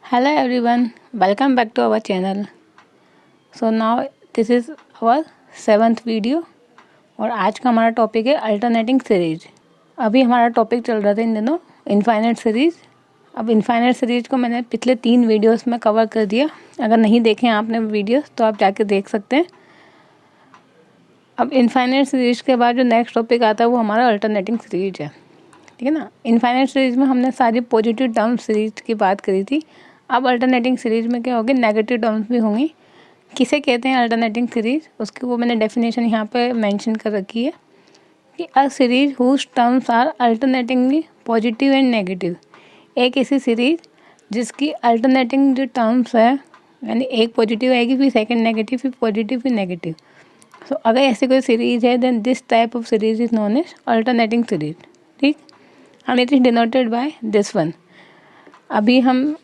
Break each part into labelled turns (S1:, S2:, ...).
S1: Hello everyone, welcome back to our channel. So now this is our 7th video और आज का हमारा topic है अल्टरनेटिंग सीरीज। अभी हमारा टॉपिक चल रहा था इन दिनों इनफाइनाइट सीरीज़। अब इनफाइनाइट सीरीज को मैंने पिछले 3 वीडियोस में कवर कर दिया। अगर नहीं देखें आपने वीडियोस तो आप जाके देख सकते हैं। अब इनफाइनाइट सीरीज के बाद जो नेक्स्ट टॉपिक आता है वो हमारा अल्टरनेटिंग सीरीज है, ठीक है ना। इनफाइनाइट सीरीज में हमने सारी पॉजिटिव टर्म सीरीज की बात करी थी। अब अल्टरनेटिंग सीरीज में क्या होगी, नेगेटिव टर्म्स भी होंगी। किसे कहते हैं अल्टरनेटिंग सीरीज, उसकी वो मैंने डेफिनेशन यहाँ पे मेंशन कर रखी है कि a series whose terms are alternatingly positive and negative. एक ऐसी सीरीज जिसकी अल्टरनेटिंग जो टर्म्स है, यानी एक पॉजिटिव आएगी फिर सेकंड नेगेटिव फिर पॉजिटिव फिर नेगेटिव। सो अगर ऐसी कोई सीरीज है then this type of series is known as alternating series, ठीक। And it is denoted by this one. अभी हम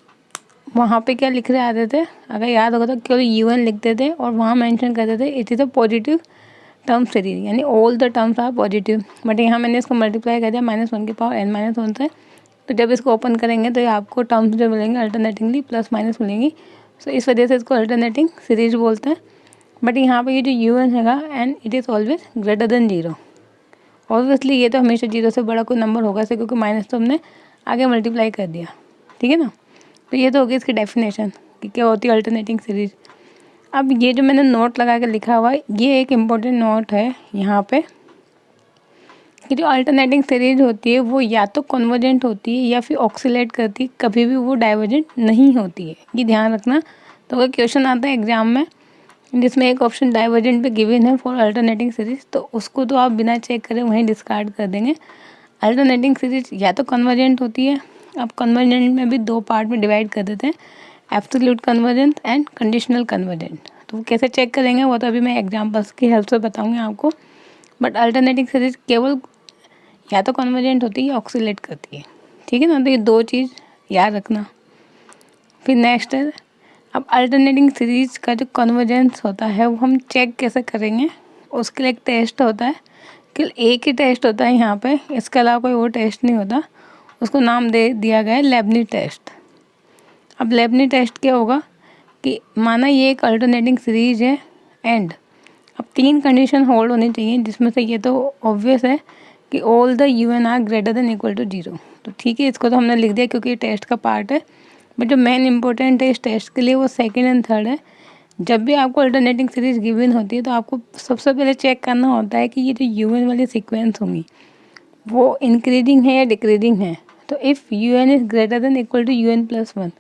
S1: वहाँ पे क्या लिख रहे आते थे, अगर याद होगा तो केवल UN लिखते थे और वहाँ मेंशन करते थे it is a positive term series, यानी all the terms are positive. But यहाँ मैंने इसको मल्टीप्लाई कर दिया -1 की पावर n-1 से। तो जब इसको ओपन करेंगे तो ये आपको टर्म्स जो मिलेंगे अल्टरनेटिंगली प्लस माइनस मिलेंगी। सो इस वजह से इसको अल्टरनेटिंग सीरीज बोलते हैं। बट यहाँ पर ये जो UN हैगा and it is always greater than 0। Obviously ये तो हमेशा 0 से बड़ा कोई नंबर होगा ऐसे, क्योंकि माइनस तो हमने आगे मल्टीप्लाई कर दिया, ठीक है ना। तो ये तो होगी इसकी डेफिनेशन कि क्या होती है अल्टरनेटिंग सीरीज। अब ये जो मैंने नोट लगा के लिखा हुआ है ये एक इम्पोर्टेंट नोट है यहाँ पे कि जो अल्टरनेटिंग सीरीज होती है वो या तो कन्वर्जेंट होती है या फिर ऑक्सीलेट करती है, कभी भी वो डाइवर्जेंट नहीं होती है, ये ध्यान रखना। तो अगर क्वेश्चन आता है एग्जाम में जिसमें एक ऑप्शन डाइवर्जेंट पे गिवन है फॉर अल्टरनेटिंग सीरीज, तो उसको तो आप बिना चेक करे वहीं डिस्कार्ड कर देंगे। अल्टरनेटिंग सीरीज या तो कन्वर्जेंट होती है। अब कन्वर्जेंट में भी 2 पार्ट में डिवाइड कर देते हैं, absolute convergent and conditional convergent. तो वो कैसे चेक करेंगे वो तो अभी मैं एग्जांपल्स की हेल्प से बताऊंगी आपको। बट अल्टरनेटिंग सीरीज केवल या तो कन्वर्जेंट होती है या ऑक्सीलेट करती है, ठीक है ना। तो ये 2 चीज़ याद रखना। फिर नेक्स्ट है, अब अल्टरनेटिंग सीरीज का जो कन्वर्जेंस होता है वो हम चेक कैसे करेंगे, उसके लिए एक टेस्ट होता है। केवल एक ही टेस्ट होता है यहाँ पे, इसके अलावा कोई और टेस्ट नहीं होता। उसको नाम दे दिया गया है लेबनी टेस्ट। अब लेबनी टेस्ट क्या होगा कि माना ये एक अल्टरनेटिंग सीरीज है एंड अब 3 कंडीशन होल्ड होनी चाहिए, जिसमें से ये तो ऑब्वियस है कि all the UN are greater than equal to 0। तो ठीक है, इसको तो हमने लिख दिया क्योंकि ये टेस्ट का पार्ट है। बट जो मेन इंपॉर्टेंट है इस टेस्ट के लिए वो सेकेंड एंड थर्ड है। जब भी आपको अल्टरनेटिंग सीरीज गिवन होती है तो आपको सबसे पहले चेक करना होता है कि ये जो UN वाली सीक्वेंस होंगी वो इंक्रीजिंग है या डिक्रीजिंग है। तो if UN is greater than equal to UN+1,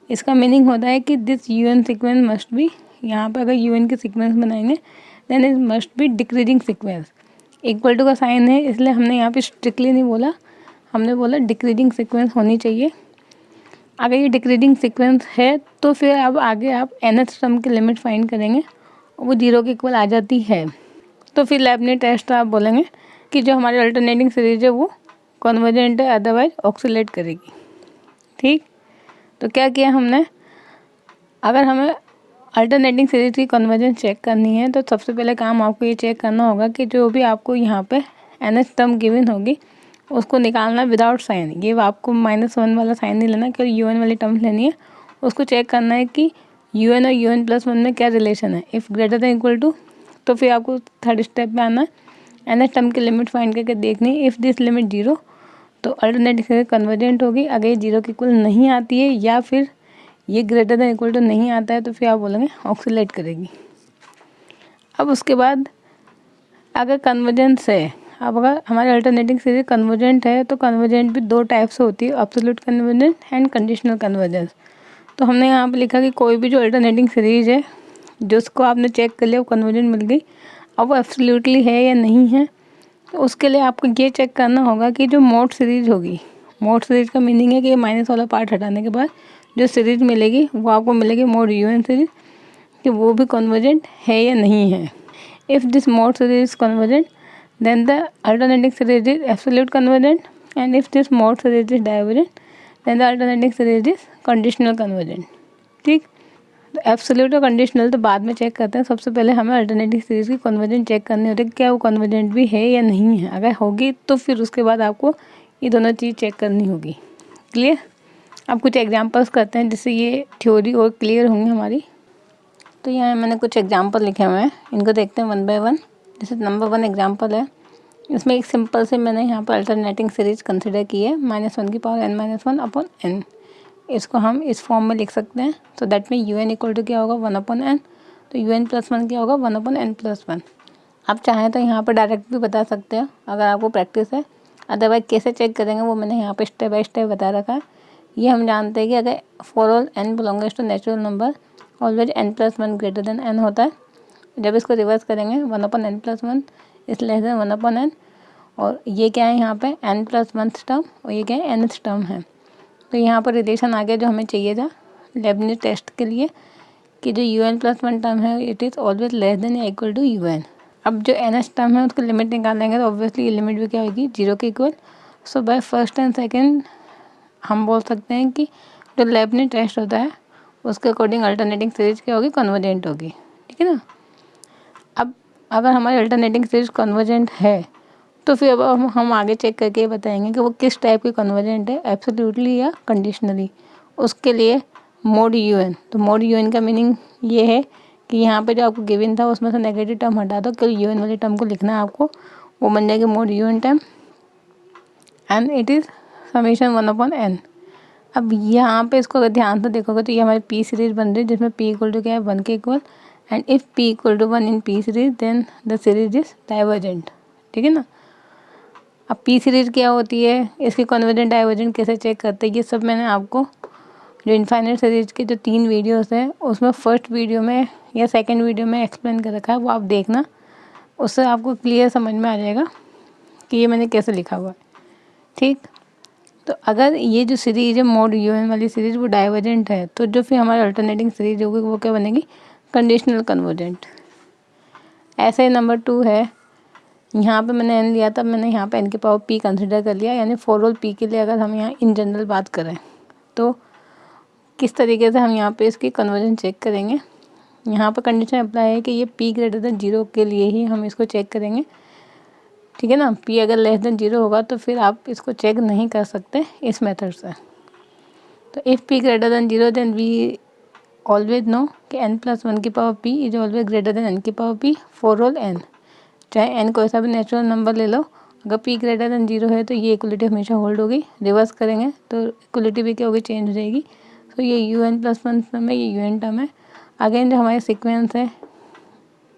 S1: इसका मीनिंग होता है कि this UN sequence must be, यहाँ पर अगर UN की सीक्वेंस बनाएंगे then it must be decreasing sequence. Equal to का साइन है इसलिए हमने यहाँ पे स्ट्रिक्टली नहीं बोला, हमने बोला डिक्रीजिंग सीक्वेंस होनी चाहिए। अगर ये डिक्रीजिंग सीक्वेंस है तो फिर अब आगे आप nth टर्म की लिमिट फाइंड करेंगे, वो 0 के इक्वल आ जाती है। तो फिर लेबनी टेस्ट आप बोलेंगे कि जो हमारी अल्टरनेटिंग सीरीज है वो कन्वर्जेंट है, अदरवाइज ऑक्सीलेट करेगी, ठीक। तो क्या किया हमने, अगर हमें अल्टरनेटिंग सीरीज की कन्वर्जेंस चेक करनी है तो सबसे पहले काम आपको ये चेक करना होगा कि जो भी आपको यहाँ पे nth टर्म गिवन होगी उसको निकालना विदाउट साइन। ये आपको -1 वाला साइन नहीं लेना, केवल UN वाली टर्म्स लेनी है। उसको चेक करना है कि UN और UN+1 में क्या रिलेशन है। If greater than equal to तो फिर आपको थर्ड स्टेप पे आना है, nth टर्म की लिमिट फाइंड करके देखनी है। इफ़ दिस लिमिट 0 तो अल्टरनेटिव सीरीज कन्वर्जेंट होगी। अगर ये 0 के इक्वल नहीं आती है या फिर ये ग्रेटर देन इक्वल टू नहीं आता है तो फिर आप बोलेंगे ऑक्सीलेट करेगी। अब उसके बाद अगर कन्वर्जेंस है, अब अगर हमारी अल्टरनेटिंग सीरीज कन्वर्जेंट है तो कन्वर्जेंट भी 2 टाइप से होती है, absolute convergence and conditional convergence. तो हमने यहाँ पे लिखा कि कोई भी जो अल्टरनेटिंग सीरीज है जिसको आपने चेक कर लिया वो कन्वर्जेंट मिल गई, अब वो एब्सोल्यूटली है या नहीं है। तो उसके लिए आपको ये चेक करना होगा कि जो मोड सीरीज होगी, मोड सीरीज का मीनिंग है कि माइनस वाला पार्ट हटाने के बाद जो सीरीज मिलेगी वो आपको मिलेगी मोड UN सीरीज, कि वो भी कन्वर्जेंट है या नहीं है। If this mode series is convergent then the alternating series is absolute convergent, and if this mode series is divergent then the alternating series is conditional convergent, ठीक। तो absolute और कंडीशनल तो बाद में चेक करते हैं, सबसे पहले हमें अल्टरनेटिंग सीरीज की कन्वर्जेंट चेक करनी होती है क्या वो कन्वर्जेंट भी है या नहीं है। अगर होगी तो फिर उसके बाद आपको ये दोनों चीज़ चेक करनी होगी, क्लियर। अब कुछ एग्जांपल्स करते हैं जिससे ये थ्योरी और क्लियर होंगी हमारी। तो यहाँ मैंने कुछ एग्जांपल लिखे हुए हैं, इनको देखते हैं वन बाय वन। जैसे नंबर 1 एग्जांपल है, इसमें एक सिंपल से मैंने यहाँ पर अल्टरनेटिंग सीरीज कंसिडर की है -1n-1/n। इसको हम इस फॉर्म में लिख सकते हैं। तो that mean un equal to क्या होगा 1/n, तो un+1 क्या होगा 1/n+1। आप चाहें तो यहाँ पर डायरेक्ट भी बता सकते हो अगर आपको प्रैक्टिस है, अदरवाइज कैसे चेक करेंगे वो मैंने यहाँ पे स्टेप बाय स्टेप बता रखा है। ये हम जानते हैं कि अगर for all n belongs to natural number always n+1 greater than n होता है। जब इसको रिवर्स करेंगे 1/n+1 इस लेस देन 1/n, और ये क्या है यहाँ पे n+1 टर्म और ये क्या है nth टर्म है। तो यहाँ पर रिलेशन आ गया जो हमें चाहिए था लेबनिज़ टेस्ट के लिए, कि जो un+1 टर्म है it is always less than या इक्वल टू un। अब जो nth टर्म है उसको लिमिट निकालेंगे तो ऑब्वियसली ये लिमिट भी क्या होगी 0 के equal. So by first and second हम बोल सकते हैं कि जो लेबनिज़ टेस्ट होता है उसके अकॉर्डिंग अल्टरनेटिंग सीरीज क्या होगी कन्वर्जेंट होगी, ठीक है ना। अब अगर हमारी अल्टरनेटिंग सीरीज कन्वर्जेंट है तो फिर अब हम आगे चेक करके बताएंगे कि वो किस टाइप की कन्वर्जेंट है, एब्सोल्युटली या कंडीशनली। उसके लिए मोड un, तो मोड un का मीनिंग ये है कि यहाँ पे जो आपको गिवन था उसमें से नेगेटिव टर्म हटा दो, केवल un वाले टर्म को लिखना है आपको, वो बन जाएगी mode un term and it is summation 1/n। अब यहाँ पे इसको अगर ध्यान से देखोगे तो ये हमारी पी सीरीज बन रही है जिसमें p इक्वल टू क्या है 1 के equal, and if p equal to 1 in p series then the series is divergent, ठीक है ना। अब पी सीरीज क्या होती है, इसकी कन्वर्जेंट डाइवर्जेंट कैसे चेक करते हैं, ये सब मैंने आपको जो इनफाइनाइट सीरीज के जो 3 वीडियोस हैं उसमें फर्स्ट वीडियो में या सेकंड वीडियो में एक्सप्लेन कर रखा है, वो आप देखना, उससे आपको क्लियर समझ में आ जाएगा कि ये मैंने कैसे लिखा हुआ है, ठीक। तो अगर ये जो सीरीज है मोड un वाली सीरीज वो डाइवर्जेंट है तो जो फिर हमारी अल्टरनेटिंग सीरीज होगी वो क्या बनेगी कंडीशनल कन्वर्जेंट। ऐसे नंबर 2 है, यहाँ पे मैंने n लिया था, मैंने यहाँ पे n के पावर p कंसिडर कर लिया, यानी फॉर ऑल p के लिए अगर हम यहाँ इन जनरल बात करें तो किस तरीके से हम यहाँ पे इसकी कन्वर्जन चेक करेंगे। यहाँ पे कंडीशन अप्लाई है कि ये p ग्रेटर देन 0 के लिए ही हम इसको चेक करेंगे, ठीक है ना। p अगर लेस देन 0 होगा तो फिर आप इसको चेक नहीं कर सकते इस मेथड से। तो if p greater than 0 then we always know कि n+1 की power p is always greater than n की power p for all n, चाहे n कोई सा भी नेचुरल नंबर ले लो, अगर p ग्रेटर देन 0 है तो ये इक्वलिटी हमेशा होल्ड होगी। रिवर्स करेंगे तो इक्वलिटी भी क्या होगी चेंज हो जाएगी। तो ये un+1 टर्म है, ये un टर्म है। अगेन जो हमारी सीक्वेंस है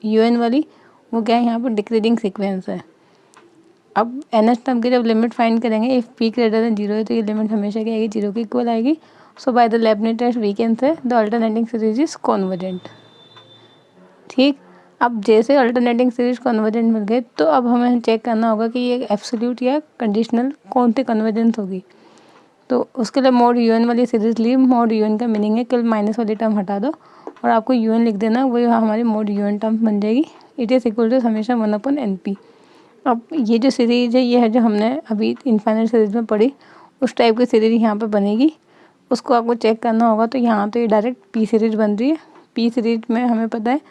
S1: un वाली वो क्या है यहाँ पर डिक्रीजिंग सीक्वेंस है। अब nth टर्म की जब लिमिट फाइंड करेंगे इफ़ p ग्रेटर देन 0 है तो ये लिमिट हमेशा क्या आएगी 0 के इक्वल आएगी। So by the Leibniz test we can say the alternating series is convergent, ठीक। अब जैसे अल्टरनेटिंग सीरीज कन्वर्जेंट मिल गए तो अब हमें चेक करना होगा कि ये एब्सोल्यूट या कंडीशनल कौन सी कन्वर्जेंस होगी। तो उसके लिए मोड un वाली सीरीज ली, मोड un का मीनिंग है केवल माइनस वाली टर्म हटा दो और आपको un लिख देना, वही हमारी मोड un टर्म बन जाएगी। It is equal to summation 1/np। अब ये जो सीरीज है ये है जो हमने अभी इनफाइनाइट सीरीज में पढ़ी, उस टाइप की सीरीज यहाँ पे बनेगी। उसको आपको चेक करना होगा। तो यहाँ तो ये डायरेक्ट पी सीरीज बन रही है। पी सीरीज में हमें पता है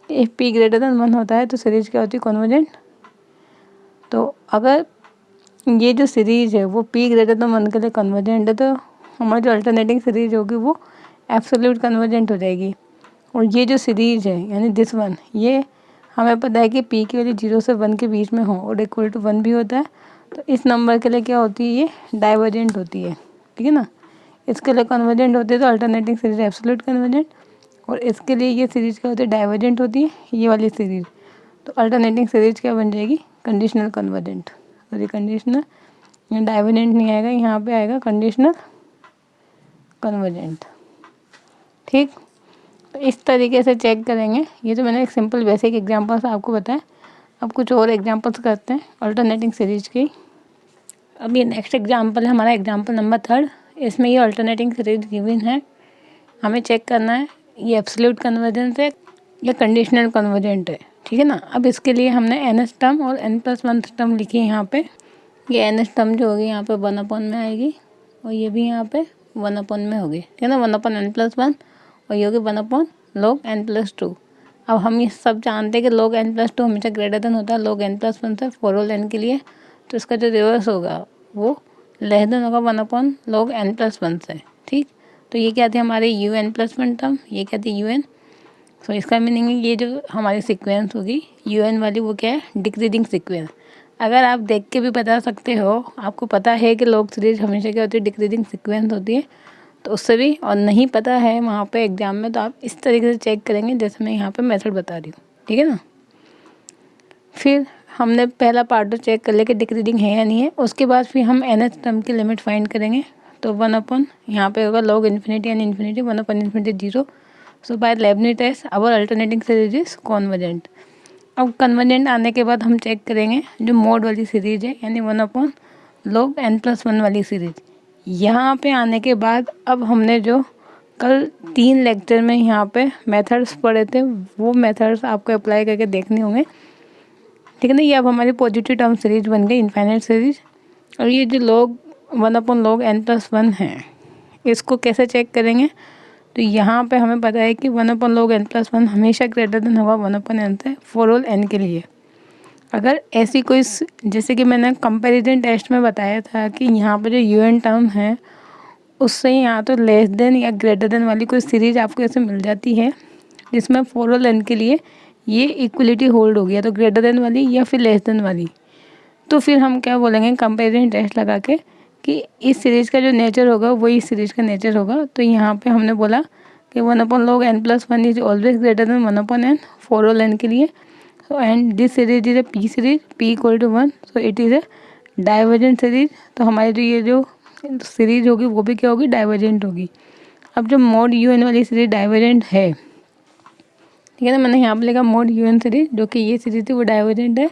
S1: इफ़ p ग्रेटर देन 1 होता है तो सीरीज क्या होती है कन्वर्जेंट। तो अगर ये जो सीरीज है वो p ग्रेटर देन 1 के लिए कन्वर्जेंट है तो हमारी जो अल्टरनेटिंग सीरीज होगी वो एब्सोल्यूट कन्वर्जेंट हो जाएगी। और ये जो सीरीज है यानी दिस वन, ये हमें पता है कि p की वैल्यू 0 से 1 के बीच में हो और इक्वल टू 1 भी होता है, तो इस नंबर के लिए क्या होती है ये डाइवर्जेंट होती है, ठीक है ना। इसके लिए कन्वर्जेंट होती है तो अल्टरनेटिंग सीरीज एब्सोल्यूट कन्वर्जेंट, और इसके लिए ये सीरीज क्या होती है डाइवर्जेंट होती है ये वाली सीरीज। तो अल्टरनेटिंग सीरीज क्या बन जाएगी conditional convergent. Sorry conditional, divergent नहीं आएगा, यहाँ पे आएगा कंडीशनल कन्वर्जेंट, ठीक। तो इस तरीके से चेक करेंगे। ये तो मैंने एक सिंपल बेसिक एग्जांपल से आपको बताया। अब कुछ और एग्जांपल्स करते हैं अल्टरनेटिंग सीरीज की। अब ये नेक्स्ट एग्जांपल है हमारा एग्जांपल नंबर 3। इसमें ये अल्टरनेटिंग सीरीज गिवन है, हमें चेक करना है ये एब्सोल्यूट कन्वर्जेंस है या कंडीशनल कन्वर्जेंट है, ठीक है ना। अब इसके लिए हमने nth टर्म और n+1 टर्म लिखी है यहाँ पे। ये nth टर्म जो होगी यहाँ पे 1/n में आएगी और ये भी यहाँ पे 1/n में होगी, ठीक है ना। 1/n+1 और ये होगी 1/log n+2। अब हम ये सब जानते हैं कि log n+2 हमेशा ग्रेटर देन होता है log n+1 से फॉर ऑल n के लिए। तो इसका जो रिवर्स होगा वो लेस देन होगा 1/log n+1 से, ठीक। तो ये क्या थे हमारे U N plus one term, ये क्या थे यू एन। सो इसका मीनिंग है ये जो हमारी सीक्वेंस होगी यू एन वाली वो क्या है डिक्रीजिंग सीक्वेंस। अगर आप देख के भी बता सकते हो, आपको पता है कि लॉग सीरीज हमेशा क्या होती है डिक्रीजिंग सीक्वेंस होती है, तो उससे भी और नहीं पता है वहाँ पे एग्ज़ाम में, तो आप इस तरीके से चेक करेंगे जैसे मैं यहाँ पे मेथड बता रही हूँ, ठीक है ना। फिर हमने पहला पार्ट तो चेक कर लिया कि डिक्रीजिंग है या नहीं है। उसके बाद फिर हम एन एच टर्म की लिमिट फाइंड करेंगे। तो 1 यहाँ पे होगा log infinity n infinity 1/∞ 0। So by Leibniz test our alternating series is convergent. अब कन्वर्जेंट आने के बाद हम चेक करेंगे जो मोड वाली सीरीज है, यानी 1/log n+1 वाली सीरीज। यहाँ पे आने के बाद अब हमने जो कल 3 लेक्चर में यहाँ पे मेथड्स पढ़े थे, वो मेथड्स आपको अप्लाई करके देखने होंगे, ठीक है ना। ये अब हमारी पॉजिटिव टर्म सीरीज बन गई, इनफाइनाइट सीरीज। और ये जो log 1/log n+1 है, इसको कैसे चेक करेंगे। तो यहाँ पे हमें पता है कि 1/log n+1 हमेशा ग्रेटर देन होगा 1/n से फॉर ऑल n के लिए। अगर ऐसी कोई जैसे कि मैंने कंपैरिजन टेस्ट में बताया था कि यहाँ पे जो यू एन टर्म है उससे यहाँ तो लेस देन या ग्रेटर देन वाली कोई सीरीज आपको ऐसे मिल जाती है जिसमें फॉर ऑल n के लिए ये इक्वलिटी होल्ड हो गया, तो ग्रेटर देन वाली या फिर लेस देन वाली। तो फिर हम क्या बोलेंगे कंपैरिजन टेस्ट लगा के कि इस सीरीज़ का जो नेचर होगा वही इस सीरीज़ का नेचर होगा। तो यहाँ पे हमने बोला कि 1/log n+1 is always greater then 1/n for all n के लिए। So and this series is A P series, p = 1, so it is a divergent series. तो हमारी जो ये जो सीरीज होगी वो भी क्या होगी डाइवर्जेंट होगी। अब जो मोड यू एन वाली सीरीज डाइवर्जेंट है, ठीक है ना, मैंने यहाँ पे लिखा मोड यू एन सीरीज, जो कि ये सीरीज थी वो डाइवर्जेंट है।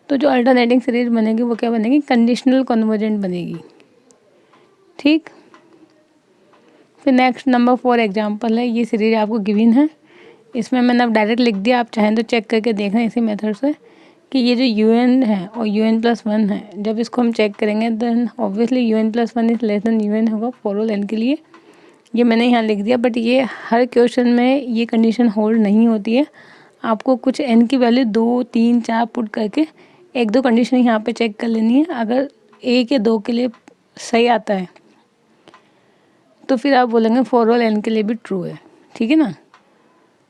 S1: तो जो अल्टरनेटिंग सीरीज बनेगी वो क्या बनेगी कंडीशनल कन्वर्जेंट बनेगी, ठीक। फिर नेक्स्ट नंबर 4 एग्जांपल है, ये सीरीज आपको गिवन है, इसमें मैंने अब डायरेक्ट लिख दिया, आप चाहें तो चेक करके देखें इसी मेथड से कि ये जो यू एन है और यू एन प्लस वन है, जब इसको हम चेक करेंगे then obviously U N plus one is less than U N होगा फॉर ऑल एन के लिए। ये मैंने यहाँ लिख दिया, बट ये हर क्वेश्चन में ये कंडीशन होल्ड नहीं होती है। आपको कुछ एन की वैल्यू 2, 3, 4 पुट करके 1-2 कंडीशन यहाँ पे चेक कर लेनी है। अगर 1 या 2 के लिए सही आता है तो फिर आप बोलेंगे फॉर ऑल एन के लिए भी ट्रू है, ठीक है ना।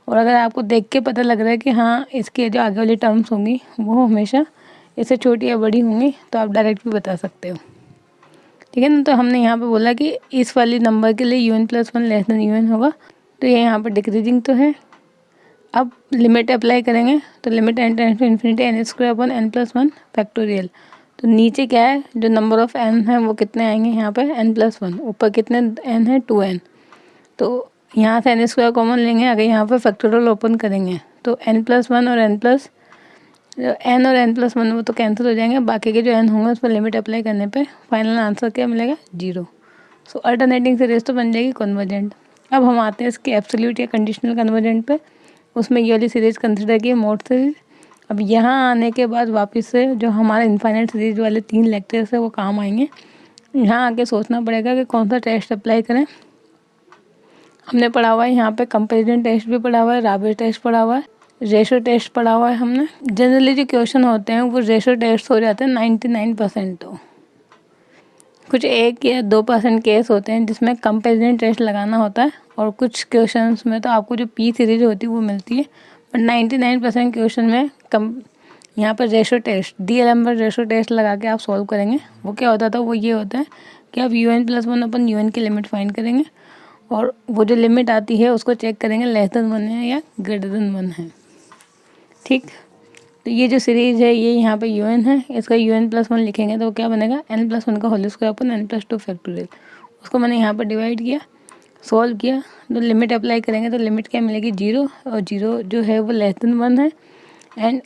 S1: और अगर आपको देख के पता लग रहा है कि हाँ इसके जो आगे वाली टर्म्स होंगी वो हमेशा इससे छोटी या बड़ी होंगी, तो आप डायरेक्ट भी बता सकते हो, ठीक है ना। तो हमने यहाँ पे बोला कि इस वाली नंबर के लिए U N plus one less than U N होगा, तो ये यहाँ पर डिक्रीजिंग तो है। अब लिमिट अप्लाई करेंगे, तो limit N tends to infinity n² / n+1 factorial. तो नीचे क्या है जो नंबर ऑफ़ n है वो कितने आएंगे यहाँ पर n+1, ऊपर कितने n है 2n। तो यहाँ से n² कॉमन लेंगे, अगर यहाँ पर फैक्टोरियल ओपन करेंगे तो n+1 और n और n+1 वो तो कैंसिल हो जाएंगे, बाकी के जो n होंगे उस पर लिमिट अप्लाई करने पे फाइनल आंसर क्या मिलेगा 0। सो अल्टरनेटिंग सीरीज तो बन जाएगी कन्वर्जेंट। अब हम आते हैं इसके एब्सोल्यूट या कंडीशनल कन्वर्जेंट पे, उसमें ये वाली सीरीज कंसिडर की मोड सीरीज। अब यहाँ आने के बाद वापस से जो हमारे इनफाइनाइट सीरीज वाले 3 लेक्चर्स है वो काम आएंगे। यहाँ आके सोचना पड़ेगा कि कौन सा टेस्ट अप्लाई करें। हमने पढ़ा हुआ है यहाँ पे कंपैरिजन टेस्ट भी पढ़ा हुआ है, राबेट टेस्ट पढ़ा हुआ है, रेशो टेस्ट पढ़ा हुआ है हमने। जनरली जो क्वेश्चन होते हैं वो रेशो टेस्ट हो जाते हैं 99%। तो कुछ 1 या 2% केस होते हैं जिसमें कंपैरिजन टेस्ट लगाना होता है, और कुछ क्वेश्चंस में तो आपको जो पी सीरीज होती है वो मिलती है, बट 99% क्वेश्चन में यहाँ पर रेशो टेस्ट DLM पर रेशो टेस्ट लगा के आप सॉल्व करेंगे। वो क्या होता था, वो ये होता है कि आप UN+1/UN की लिमिट फाइंड करेंगे, और वो जो लिमिट आती है उसको चेक करेंगे लेस देन 1 है या ग्रेटर देन 1 है, ठीक। तो ये जो सीरीज़ है ये यहाँ पे UN है, इसका UN+1 लिखेंगे तो क्या बनेगा n+1 का whole square upon n+2 factorial. उसको मैंने यहाँ पर डिवाइड किया, सॉल्व किया, तो लिमिट अप्लाई करेंगे तो लिमिट क्या मिलेगी 0, और 0 जो है वो लेस देन 1 है। एंड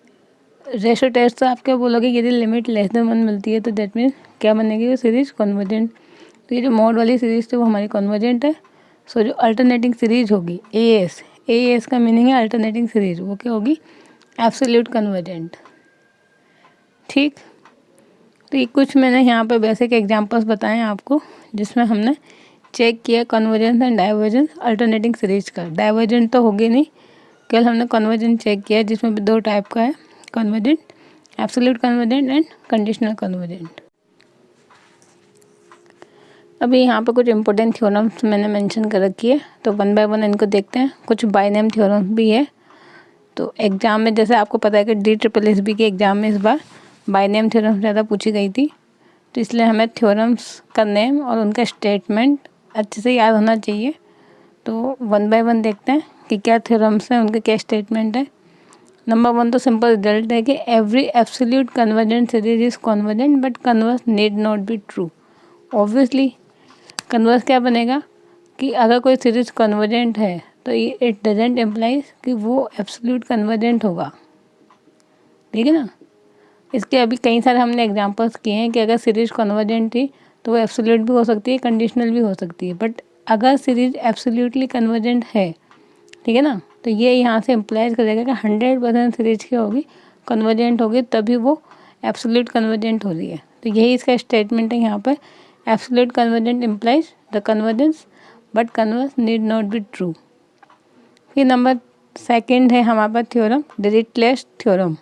S1: रेशो टेस्ट से आप क्या बोलोगे, यदि लिमिट लेस देन 1 मिलती है तो दैट मीन्स क्या बनेगी वो सीरीज कन्वर्जेंट। तो ये जो मोड वाली सीरीज थी वो हमारी कन्वर्जेंट है। सो जो अल्टरनेटिंग सीरीज होगी AS का मीनिंग है अल्टरनेटिंग सीरीज, वो क्या होगी एब्सोल्यूट कन्वर्जेंट, ठीक। तो ये कुछ मैंने यहाँ पे बेसिक एग्जांपल्स बताए हैं आपको, जिसमें हमने चेक किया convergence and divergence alternating series का। डाइवर्जेंट तो होगी नहीं, केवल हमने कन्वर्जेंट चेक किया जिसमें भी 2 टाइप का है, convergent, absolute convergent and conditional convergent. अभी यहाँ पे कुछ इंपॉर्टेंट थ्योरम्स मैंने मेंशन कर रखी है, तो वन बाय वन इनको देखते हैं। कुछ बाय नेम थ्योरम्स भी है। तो एग्ज़ाम में जैसे आपको पता है कि DSSB के एग्ज़ाम में इस बार बाय नेम थ्योरम ज़्यादा पूछी गई थी, तो इसलिए हमें थ्योरम्स का नेम और उनका स्टेटमेंट अच्छे से याद होना चाहिए। तो वन बाय वन देखते हैं कि क्या थ्योरम्स हैं, उनके क्या स्टेटमेंट है। नंबर 1 तो सिंपल रिजल्ट है कि every absolute convergent series is convergent but converse need not be true. Obviously converse क्या बनेगा कि अगर कोई सीरीज कन्वर्जेंट है तो इट डजेंट इम्प्लाइज कि वो एब्सोल्यूट कन्वर्जेंट होगा। ठीक है ना। इसके अभी कई सारे हमने एग्जांपल्स किए हैं कि अगर सीरीज कन्वर्जेंट थी तो वो एब्सोल्यूट भी हो सकती है, कंडीशनल भी हो सकती है। बट अगर सीरीज एब्सोल्यूटली कन्वर्जेंट है, ठीक है ना, तो ये यहाँ से इम्प्लाइज करेगा कि 100% सीरीज की होगी, कन्वर्जेंट होगी, तभी वो एब्सोल्यूट कन्वर्जेंट हो रही है। तो यही इसका स्टेटमेंट है यहाँ पर। Absolute convergent implies the convergence but converse need not be true. फिर नंबर 2 है हमारे पास थ्योरम डिरिचलेट थ्योरम।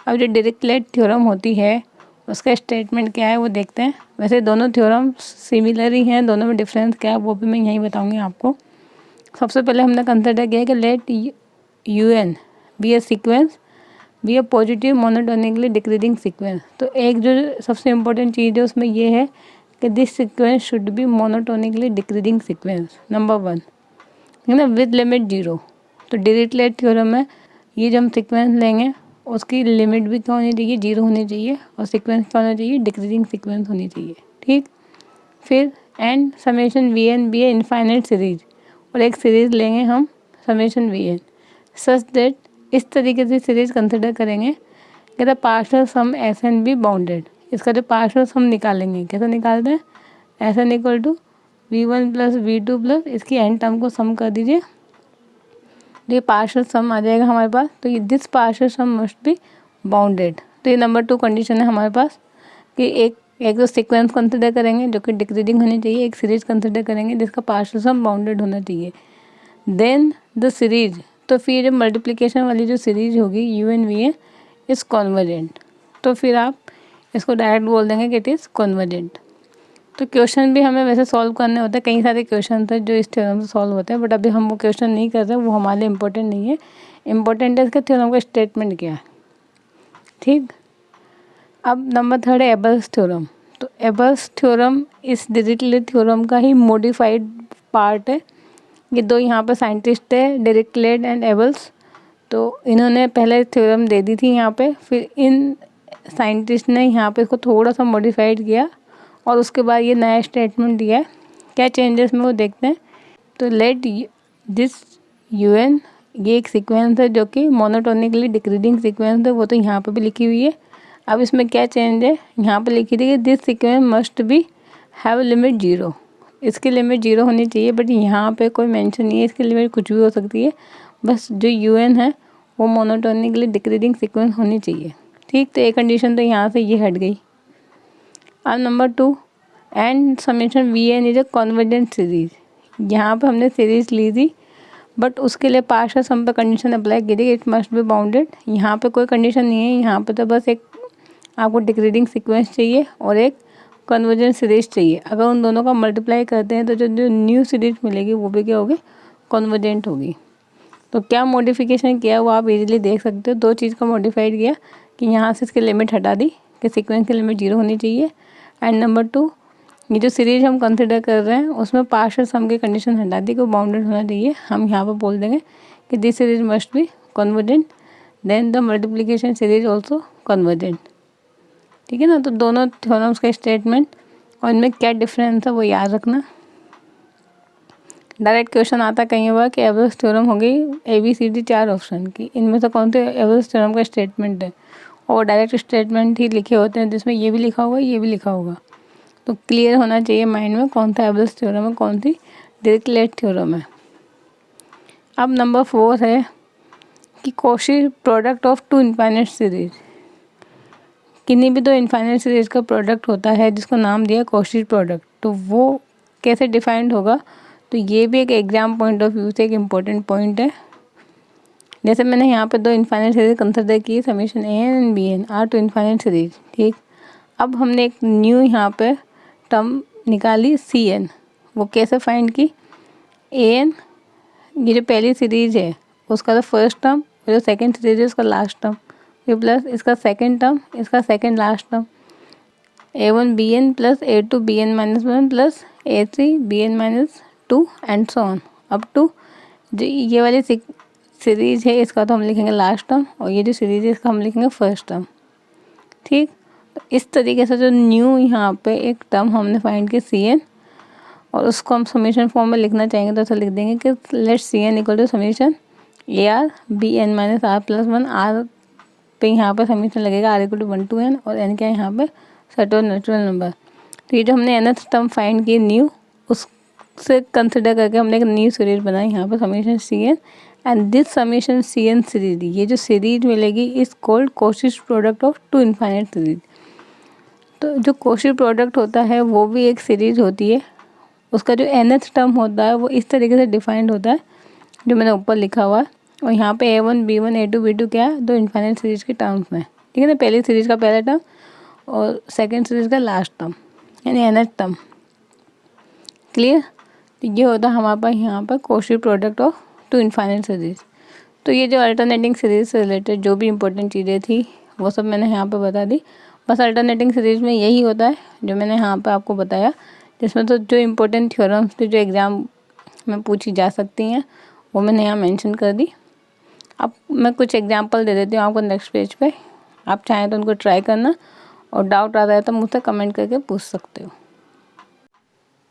S1: अब जो डिरिचलेट थ्योरम होती है उसका स्टेटमेंट क्या है वो देखते हैं। वैसे दोनों थ्योरम सिमिलर ही हैं, दोनों में डिफरेंस क्या है वो भी मैं यहीं बताऊंगी आपको। सबसे पहले हमने कंसिडर किया कि लेट UN बी ए सीक्वेंस बी ए पॉजिटिव मोनोटोनिकली डिक्रीजिंग सीक्वेंस। तो एक जो सबसे इम्पोर्टेंट चीज़ है उसमें ये है कि this sequence should be monotonically decreasing sequence, number 1, है ना, विद लिमिट 0। तो डिरिचलेट थ्योरम में ये जो हम सीक्वेंस लेंगे उसकी लिमिट भी क्या होनी चाहिए, 0 होनी चाहिए, और सीक्वेंस क्या होना चाहिए, डिक्रीजिंग सीक्वेंस होनी चाहिए। ठीक। फिर and summation VN be a infinite series, और एक सीरीज लेंगे हम समेशन VN सच दैट, इस तरीके से सीरीज कंसिडर करेंगे कि the partial sum SN be bounded. इसका जो पार्शियल सम निकालेंगे कैसे निकालते हैं, SN equal to V1 plus V2 plus इसकी एंड टर्म को सम कर दीजिए, ये पार्शियल सम आ जाएगा हमारे पास। तो ये this partial sum must be bounded. तो ये नंबर 2 कंडीशन है हमारे पास कि एक तो सीक्वेंस कंसिडर करेंगे जो कि डिक्रीजिंग होनी चाहिए, एक सीरीज कंसिडर करेंगे जिसका पार्शियल सम बाउंडेड होना चाहिए। देन द सीरीज, तो फिर मल्टीप्लिकेशन वाली जो सीरीज होगी UN VN इज़ कन्वर्जेंट। तो फिर आप इसको डायरेक्ट बोल देंगे कि इट इज़ कन्वर्जेंट। तो क्वेश्चन भी हमें वैसे सॉल्व करने होते हैं, कई सारे क्वेश्चन थे जो इस थ्योरम से सॉल्व होते हैं, बट अभी हम वो क्वेश्चन नहीं कर रहे, वो हमारे लिए इम्पोर्टेंट नहीं है। इम्पोर्टेंट है इसके थ्योरम का स्टेटमेंट क्या है। ठीक। अब नंबर 3 है एबल्स थ्योरम। तो एबल्स थ्योरम इस डिरिचलेट थ्योरम का ही मॉडिफाइड पार्ट है। ये दो यहाँ पर साइंटिस्ट है, डिरिचलेट एंड एबल्स। तो इन्होंने पहले थ्योरम दे दी थी यहाँ पे, फिर इन साइंटिस्ट ने यहाँ पे इसको थोड़ा सा मॉडिफाइड किया और उसके बाद ये नया स्टेटमेंट दिया है। क्या चेंजेस में वो देखते हैं। तो लेट दिस UN, ये एक सीक्वेंस है जो कि मोनोटोनिकली डिक्रीजिंग सीक्वेंस है, वो तो यहाँ पे भी लिखी हुई है। अब इसमें क्या चेंज है, यहाँ पे लिखी थी कि this sequence must B have limit 0। इसकी लिमिट 0 होनी चाहिए, बट यहाँ पे कोई मेंशन नहीं है इसकी लिमिट कुछ भी हो सकती है, बस जो UN है वो मोनोटोनिकली डिक्रीजिंग सीक्वेंस होनी चाहिए। ठीक। तो एक कंडीशन तो यहाँ से ये हट गई। अब number 2 and summation VN is a convergent series. यहाँ पे हमने सीरीज ली थी, बट उसके लिए पार्शियल सम पे कंडीशन अप्लाई की थी, इट मस्ट बी बाउंडेड। यहाँ पे कोई कंडीशन नहीं है, यहाँ पे तो बस एक आपको डिक्रीजिंग सीक्वेंस चाहिए और एक कन्वर्जेंट सीरीज चाहिए। अगर उन दोनों का मल्टीप्लाई करते हैं तो जो न्यू सीरीज मिलेगी वो भी क्या होगी, कन्वर्जेंट होगी। तो क्या मॉडिफिकेशन किया वो आप इजीली देख सकते हो। 2 चीज़ का मॉडिफाइड किया कि यहाँ से इसकी लिमिट हटा दी कि सीक्वेंस की लिमिट 0 होनी चाहिए, एंड नंबर 2 ये जो सीरीज हम कंसिडर कर रहे हैं उसमें पार्शियल सम की कंडीशन हटा दी कि वो बाउंडेड होना चाहिए। हम यहाँ पर बोल देंगे कि this series must be convergent, then the multiplication series also convergent. ठीक है ना। तो दोनों थ्योरम्स का स्टेटमेंट और इनमें क्या डिफरेंस है वो याद रखना। डायरेक्ट क्वेश्चन आता कहीं बार कि एबल्स थ्योरम हो गई ABCD 4 ऑप्शन की, इनमें से कौन से एबल्स थ्योरम का स्टेटमेंट है, और डायरेक्ट स्टेटमेंट ही लिखे होते हैं जिसमें ये भी लिखा होगा ये भी लिखा होगा। तो क्लियर होना चाहिए माइंड में कौन सा एबल्स थ्योरम है, कौन सी डिरिचलेट थ्योरम है। अब नंबर 4 है कि Cauchy product of 2 infinite series. किन्हीं भी 2 इनफाइनाइट सीरीज का प्रोडक्ट होता है जिसको नाम दिया कॉची प्रोडक्ट, तो वो कैसे डिफाइंड होगा। तो ये भी एक एग्जाम पॉइंट ऑफ व्यू से एक इम्पोर्टेंट पॉइंट है। जैसे मैंने यहाँ पे 2 इनफाइनाइट सीरीज कंसिडर की, summation AN and BN are 2 infinite series. ठीक। अब हमने एक न्यू यहाँ पे टर्म निकाली Cn, वो कैसे फाइंड की? An, ये जो पहली सीरीज है उसका तो फर्स्ट टर्म, जो सेकंड सीरीज है उसका लास्ट टर्म, फिर प्लस इसका सेकंड टर्म, इसका second last term, A1 Bn plus A2 Bn minus 1 plus A3 Bn minus 2 and so on up to जो ये वाली सीरीज है इसका तो हम लिखेंगे लास्ट टर्म, और ये जो सीरीज है इसका हम लिखेंगे फर्स्ट टर्म। ठीक, तो इस तरीके से जो न्यू यहाँ पे एक टर्म हमने फाइंड की Cn, और उसको हम समीशन फॉर्म में लिखना चाहेंगे तो ऐसा लिख देंगे कि let Cn equal to summation AR Bn minus R plus 1, R पे यहाँ पर समीशन लगेगा R equal to 1 to n, और n क्या है यहाँ पे सेट ऑफ नेचुरल नंबर। तो ये जो हमने nth टर्म फाइंड की न्यू, उससे कंसिडर करके हमने एक न्यू सीरीज बनाई यहाँ पर summation Cn, and this summation Cn series, ये जो सीरीज मिलेगी is called Cauchy product of two infinite series. तो जो कोशी प्रोडक्ट होता है वो भी एक सीरीज होती है, उसका जो nth टर्म होता है वो इस तरीके से डिफाइंड होता है जो मैंने ऊपर लिखा हुआ है, और यहाँ पे A1 B1 A2 B2 क्या है, दो इनफाइनाइट सीरीज के टर्म्स में, ठीक है ना, पहली सीरीज का पहला टर्म और सेकंड सीरीज का लास्ट टर्म यानी nth टर्म। क्लियर? तो ये होता है हमारे पास यहाँ पर Cauchy product of two infinite series. तो ये जो अल्टरनेटिंग सीरीज से रिलेटेड जो भी इंपॉर्टेंट चीज़ें थी वो सब मैंने यहाँ पे बता दी। बस अल्टरनेटिंग सीरीज में यही होता है जो मैंने यहाँ पे आपको बताया, जिसमें तो जो इम्पोर्टेंट थ्योरम्स थी जो एग्ज़ाम में पूछी जा सकती हैं वो मैंने यहाँ मेंशन कर दी। अब मैं कुछ एग्जांपल दे देती हूँ आपको नेक्स्ट पेज पे, आप चाहें तो उनको ट्राई करना, और डाउट आता है तो मुझसे कमेंट करके पूछ सकते हो।